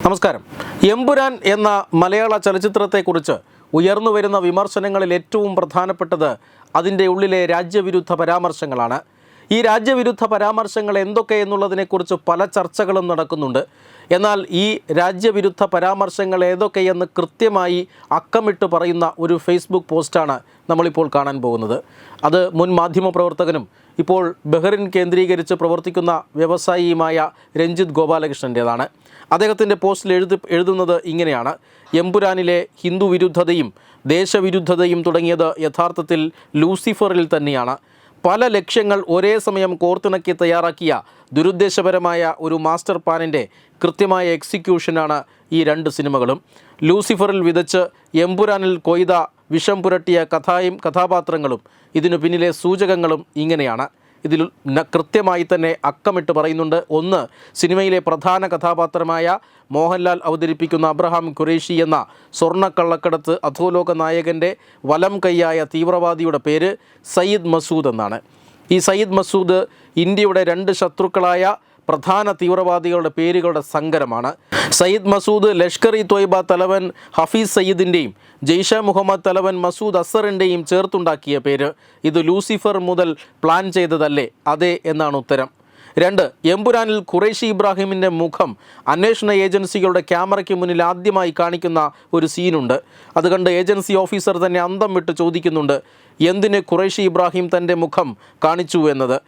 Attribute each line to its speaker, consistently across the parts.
Speaker 1: നമസ്കാരം. എമ്പുരാൻ എന്ന മലയാള ചലച്ചിത്രത്തെക്കുറിച്ച് ഉയർന്നു വരുന്ന വിമർശനങ്ങളിൽ ഏറ്റവും പ്രധാനപ്പെട്ടത് അതിൻ്റെ ഉള്ളിലെ രാജ്യവിരുദ്ധ പരാമർശങ്ങളാണ്. ഈ രാജ്യവിരുദ്ധ പരാമർശങ്ങൾ എന്തൊക്കെ എന്നുള്ളതിനെക്കുറിച്ച് പല ചർച്ചകളും നടക്കുന്നുണ്ട്. എന്നാൽ ഈ രാജ്യവിരുദ്ധ പരാമർശങ്ങൾ ഏതൊക്കെയെന്ന് കൃത്യമായി അക്കമിട്ട് പറയുന്ന ഒരു ഫേസ്ബുക്ക് പോസ്റ്റാണ് നമ്മളിപ്പോൾ കാണാൻ പോകുന്നത്. അത് മുൻ മാധ്യമപ്രവർത്തകനും ഇപ്പോൾ ബഹ്റിൻ കേന്ദ്രീകരിച്ച് പ്രവർത്തിക്കുന്ന വ്യവസായിയുമായ രഞ്ജിത്ത് ഗോപാലകൃഷ്ണൻ്റേതാണ്. അദ്ദേഹത്തിൻ്റെ പോസ്റ്റിൽ എഴുതുന്നത് ഇങ്ങനെയാണ്: എമ്പുരാനിലെ ഹിന്ദു വിരുദ്ധതയും ദേശവിരുദ്ധതയും തുടങ്ങിയത് യഥാർത്ഥത്തിൽ ലൂസിഫറിൽ തന്നെയാണ്. പല ലക്ഷ്യങ്ങൾ ഒരേ സമയം കോർത്തിണക്കി തയ്യാറാക്കിയ ദുരുദ്ദേശപരമായ ഒരു മാസ്റ്റർ പ്ലാനിൻ്റെ കൃത്യമായ എക്സിക്യൂഷനാണ് ഈ രണ്ട് സിനിമകളും. ലൂസിഫറിൽ വിതച്ച് എമ്പുരാനിൽ കൊയ്ത വിഷം പുരട്ടിയ കഥാപാത്രങ്ങളും ഇതിനു പിന്നിലെ സൂചകങ്ങളും ഇങ്ങനെയാണ്. ഇതിൽ കൃത്യമായി തന്നെ അക്കമിട്ട് പറയുന്നുണ്ട്. ഒന്ന്, സിനിമയിലെ പ്രധാന കഥാപാത്രമായ മോഹൻലാൽ അവതരിപ്പിക്കുന്ന അബ്രഹാം ഖുറേഷി എന്ന സ്വർണ്ണക്കള്ളക്കടത്ത് അധോലോക നായകൻ്റെ വലം കൈയായ തീവ്രവാദിയുടെ പേര് സയ്യിദ് മസൂദ് എന്നാണ്. ഈ സയ്യിദ് മസൂദ് ഇന്ത്യയുടെ രണ്ട് ശത്രുക്കളായ പ്രധാന തീവ്രവാദികളുടെ പേരുകളുടെ സങ്കരമാണ്. സയ്യിദ് മസൂദ് ലഷ്കർ-ഇ ത്വയ്ബ തലവൻ ഹഫീസ് സയ്യിദിൻ്റെയും ജെയ്ഷെ മുഹമ്മദ് തലവൻ മസൂദ് അസറിൻ്റെയും ചേർത്തുണ്ടാക്കിയ പേര്. ഇത് ലൂസിഫർ മുതൽ പ്ലാൻ ചെയ്തതല്ലേ? അതെ എന്നാണ് ഉത്തരം. രണ്ട്, എമ്പുരാനിൽ ഖുറേഷി ഇബ്രാഹിമിൻ്റെ മുഖം അന്വേഷണ ഏജൻസികളുടെ ക്യാമറയ്ക്ക് മുന്നിൽ ആദ്യമായി കാണിക്കുന്ന ഒരു സീനുണ്ട്. അത് കണ്ട് ഏജൻസി ഓഫീസർ തന്നെ അന്തം വിട്ട് ചോദിക്കുന്നുണ്ട്, എന്തിന് ഖുറേഷി ഇബ്രാഹിം തൻ്റെ മുഖം കാണിച്ചു എന്നത്.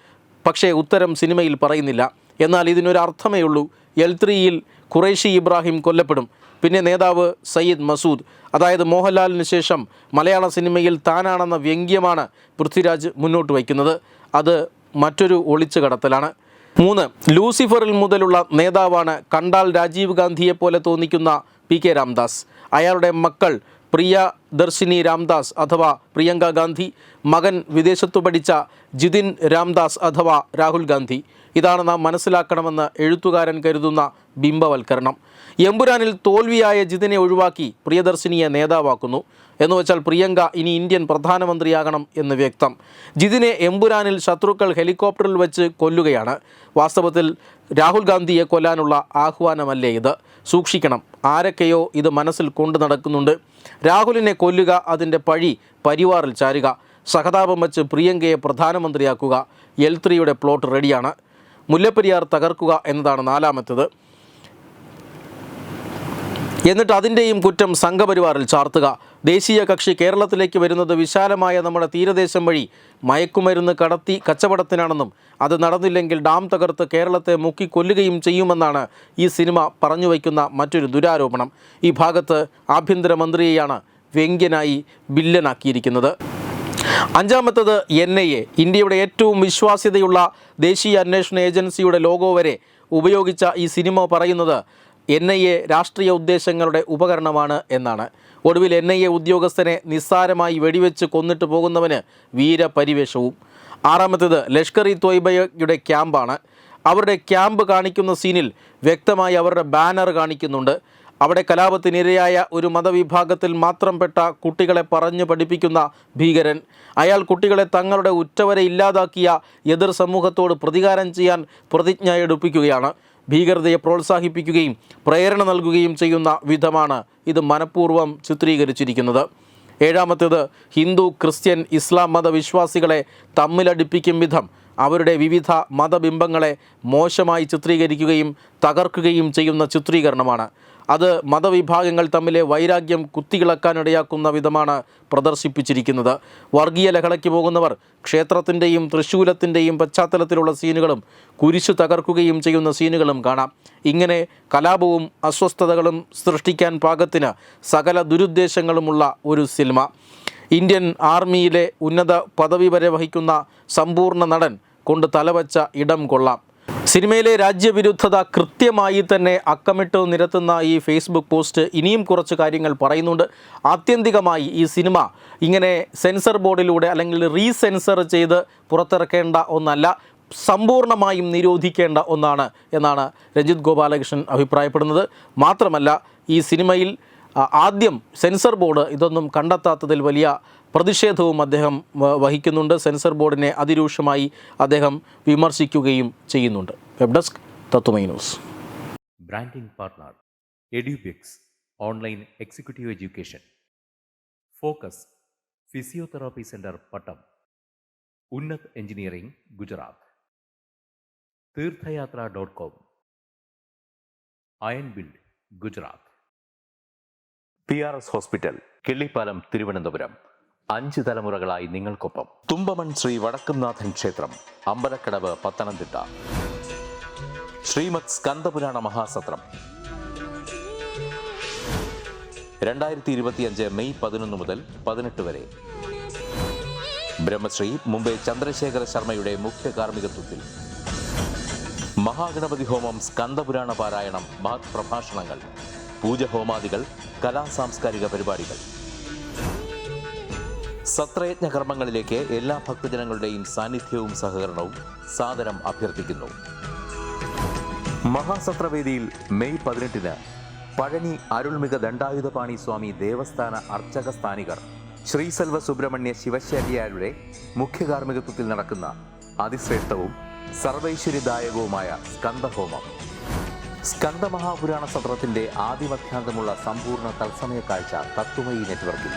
Speaker 1: പക്ഷേ ഉത്തരം സിനിമയിൽ പറയുന്നില്ല. എന്നാൽ ഇതിനൊരു അർത്ഥമേ ഉള്ളൂ. L3-യിൽ ഖുറേഷി ഇബ്രാഹിം കൊല്ലപ്പെടും. പിന്നെ നേതാവ് സയ്യിദ് മസൂദ്, അതായത് മോഹൻലാലിന് ശേഷം മലയാള സിനിമയിൽ താനാണെന്ന വ്യംഗ്യമാണ് പൃഥ്വിരാജ് മുന്നോട്ട് വയ്ക്കുന്നത്. അത് മറ്റൊരു ഒളിച്ചു കടത്തലാണ്. മൂന്ന്, ലൂസിഫറിൽ മുതലുള്ള നേതാവാണ് കണ്ടാൽ രാജീവ് ഗാന്ധിയെപ്പോലെ തോന്നിക്കുന്ന PK രാംദാസ്. അയാളുടെ മക്കൾ പ്രിയദർശിനി രാംദാസ് അഥവാ പ്രിയങ്ക ഗാന്ധി, മകൻ വിദേശത്തു പഠിച്ച ജിതിൻ രാംദാസ് അഥവാ രാഹുൽ ഗാന്ധി. ഇതാണ് നാം മനസ്സിലാക്കണമെന്ന് എഴുത്തുകാരൻ കരുതുന്ന ബിംബവൽക്കരണം. എമ്പുരാനിൽ തോൽവിയായ ജിതിനെ ഒഴിവാക്കി പ്രിയദർശിനിയെ നേതാവാക്കുന്നു. എന്നുവെച്ചാൽ പ്രിയങ്ക ഇനി ഇന്ത്യൻ പ്രധാനമന്ത്രിയാകണം എന്ന് വ്യക്തം. ജിതിനെ എമ്പുരാനിൽ ശത്രുക്കൾ ഹെലികോപ്റ്ററിൽ വെച്ച് കൊല്ലുകയാണ്. വാസ്തവത്തിൽ രാഹുൽ ഗാന്ധിയെ കൊല്ലാനുള്ള ആഹ്വാനമല്ലേ ഇത്? സൂക്ഷിക്കണം, ആരൊക്കെയോ ഇത് മനസ്സിൽ കൊണ്ടു നടക്കുന്നുണ്ട്. രാഹുലിനെ കൊല്ലുക, അതിൻ്റെ പഴി പരിവാറിൽ ചാരുക, സഹതാപം വച്ച് പ്രിയങ്കയെ പ്രധാനമന്ത്രിയാക്കുക. L3-യുടെ പ്ലോട്ട് റെഡിയാണ്. മുല്ലപ്പെരിയാർ തകർക്കുക എന്നതാണ് നാലാമത്തേത്. എന്നിട്ട് അതിൻ്റെയും കുറ്റം സംഘപരിവാറിൽ ചാർത്തുക. ദേശീയ കക്ഷി കേരളത്തിലേക്ക് വരുന്നത് വിശാലമായ നമ്മുടെ തീരദേശം വഴി മയക്കുമരുന്ന് കടത്തി കച്ചവടത്തിനാണെന്നും അത് നടന്നില്ലെങ്കിൽ ഡാം തകർത്ത് കേരളത്തെ മുക്കിക്കൊല്ലുകയും ചെയ്യുമെന്നാണ് ഈ സിനിമ പറഞ്ഞു വയ്ക്കുന്ന മറ്റൊരു ദുരാരോപണം. ഈ ഭാഗത്ത് ആഭ്യന്തരമന്ത്രിയെയാണ് വ്യംഗ്യനായി വില്ലനാക്കിയിരിക്കുന്നത്. അഞ്ചാമത്തത് NIA, ഇന്ത്യയുടെ ഏറ്റവും വിശ്വാസ്യതയുള്ള ദേശീയ അന്വേഷണ ഏജൻസിയുടെ ലോഗോ വരെ ഉപയോഗിച്ച ഈ സിനിമ പറയുന്നത് NIA രാഷ്ട്രീയ ഉദ്ദേശങ്ങളുടെ ഉപകരണമാണ് എന്നാണ്. ഒടുവിൽ NIA ഉദ്യോഗസ്ഥനെ നിസ്സാരമായി വെടിവെച്ച് കൊന്നിട്ട് പോകുന്നവന് വീരപരിവേഷവും. ആറാമത്തേത് ലഷ്കർ-ഇ ത്വയ്ബയുടെ ക്യാമ്പാണ്. അവരുടെ ക്യാമ്പ് കാണിക്കുന്ന സീനിൽ വ്യക്തമായി അവരുടെ ബാനർ കാണിക്കുന്നുണ്ട്. അവിടെ കലാപത്തിനിരയായ ഒരു മതവിഭാഗത്തിൽ മാത്രം പെട്ട കുട്ടികളെ പറഞ്ഞു പഠിപ്പിക്കുന്ന ഭീകരൻ. അയാൾ കുട്ടികളെ തങ്ങളുടെ ഉറ്റവരെ ഇല്ലാതാക്കിയ എതിർ സമൂഹത്തോട് പ്രതികാരം ചെയ്യാൻ പ്രതിജ്ഞ എടുപ്പിക്കുകയാണ്. ഭീകരതയെ പ്രോത്സാഹിപ്പിക്കുകയും പ്രേരണ നൽകുകയും ചെയ്യുന്ന വിധമാണ് ഇത് മനഃപൂർവ്വം ചിത്രീകരിച്ചിരിക്കുന്നത്. ഏഴാമത്തേത് ഹിന്ദു, ക്രിസ്ത്യൻ, ഇസ്ലാം മതവിശ്വാസികളെ തമ്മിലടിപ്പിക്കും വിധം അവരുടെ വിവിധ മതബിംബങ്ങളെ മോശമായി ചിത്രീകരിക്കുകയും തകർക്കുകയും ചെയ്യുന്ന ചിത്രീകരണമാണ്. അത് മതവിഭാഗങ്ങൾ തമ്മിലെ വൈരാഗ്യം കുത്തിയിളക്കാനിടയാക്കുന്ന വിധമാണ് പ്രദർശിപ്പിച്ചിരിക്കുന്നത്. വർഗീയ ലഹളയ്ക്ക് പോകുന്നവർ ക്ഷേത്രത്തിൻ്റെയും തൃശ്ശൂലത്തിൻ്റെയും പശ്ചാത്തലത്തിലുള്ള സീനുകളും കുരിശു തകർക്കുകയും ചെയ്യുന്ന സീനുകളും കാണാം. ഇങ്ങനെ കലാപവും അസ്വസ്ഥതകളും സൃഷ്ടിക്കാൻ പാകത്തിന് സകല ദുരുദ്ദേശങ്ങളുമുള്ള ഒരു സിനിമ. ഇന്ത്യൻ ആർമിയിലെ ഉന്നത പദവി വരെ വഹിക്കുന്ന സമ്പൂർണ്ണ നടൻ കൊണ്ട് തലവച്ച ഇടം കൊള്ളാം. സിനിമയിലെ രാജ്യവിരുദ്ധത കൃത്യമായി തന്നെ അക്കമിട്ട് നിരത്തുന്ന ഈ ഫേസ്ബുക്ക് പോസ്റ്റ് ഇനിയും കുറച്ച് കാര്യങ്ങൾ പറയുന്നുണ്ട്. ആത്യന്തികമായി ഈ സിനിമ ഇങ്ങനെ സെൻസർ ബോർഡിലൂടെ അല്ലെങ്കിൽ റീസെൻസർ ചെയ്ത് പുറത്തിറക്കേണ്ട ഒന്നല്ല, സമ്പൂർണ്ണമായും നിരോധിക്കേണ്ട ഒന്നാണ് എന്നാണ് രഞ്ജിത്ത് ഗോപാലകൃഷ്ണൻ അഭിപ്രായപ്പെടുന്നത്. മാത്രമല്ല, ഈ സിനിമയിൽ ആദ്യം സെൻസർ ബോർഡ് ഇതൊന്നും കണ്ടെത്താത്തതിൽ വലിയ പ്രതിഷേധവും അദ്ദേഹം വഹിക്കുന്നുണ്ട്. സെൻസർ ബോർഡിനെ അതിരൂക്ഷമായി അദ്ദേഹം വിമർശിക്കുകയും ചെയ്യുന്നുണ്ട്. Web desk Tatwamayi news.
Speaker 2: Branding partner Edubix online executive education, focus physiotherapy centre Pattom, Unnath engineering Gujarat, തീർത്ഥയാത്ര.com, iron build Gujarat. PRS hospital, Killipalam, Thiruvananthapuram. 5 തലമുറകളായി നിങ്ങൾക്കൊപ്പം. തുമ്പമൺ ശ്രീ വടക്കുംനാഥൻ ക്ഷേത്രം, അമ്പലക്കടവ്, പത്തനംതിട്ട. ശ്രീമദ് സ്കന്ദപുരാണ മഹാസത്രം 2025 മെയ് 11 മുതൽ 18 വരെ. ബ്രഹ്മശ്രീ മുംബൈ ചന്ദ്രശേഖര ശർമ്മയുടെ മുഖ്യ കാർമ്മികത്വത്തിൽ മഹാഗണപതി ഹോമം, സ്കന്ദപുരാണ പാരായണം, മഹത് പ്രഭാഷണങ്ങൾ, പൂജഹോമാദികൾ, കലാസാംസ്കാരിക പരിപാടികൾ. സത്രയജ്ഞ കർമ്മങ്ങളിലേക്ക് എല്ലാ ഭക്തജനങ്ങളുടെയും സാന്നിധ്യവും സഹകരണവും സാദരം അഭ്യർത്ഥിക്കുന്നു. മഹാസത്രവേദിയിൽ മെയ് 18 പഴനി അരുൾമിക ദണ്ഡായുധപാണി സ്വാമി ദേവസ്ഥാന അർച്ചക സ്ഥാനികർ ശ്രീസെൽവ സുബ്രഹ്മണ്യ ശിവശാരിയാരുടെ മുഖ്യ കാർമ്മികത്വത്തിൽ നടക്കുന്ന അതിശ്രേഷ്ഠവും സർവൈശ്വര്യദായകവുമായ സ്കന്ദഹോമം. സ്കന്ദമഹാപുരാണ സത്രത്തിന്റെ ആദിമധ്യാന്തമുള്ള സമ്പൂർണ്ണ തത്സമയ കാഴ്ച തത്വമയി നെറ്റ്വർക്കിൽ.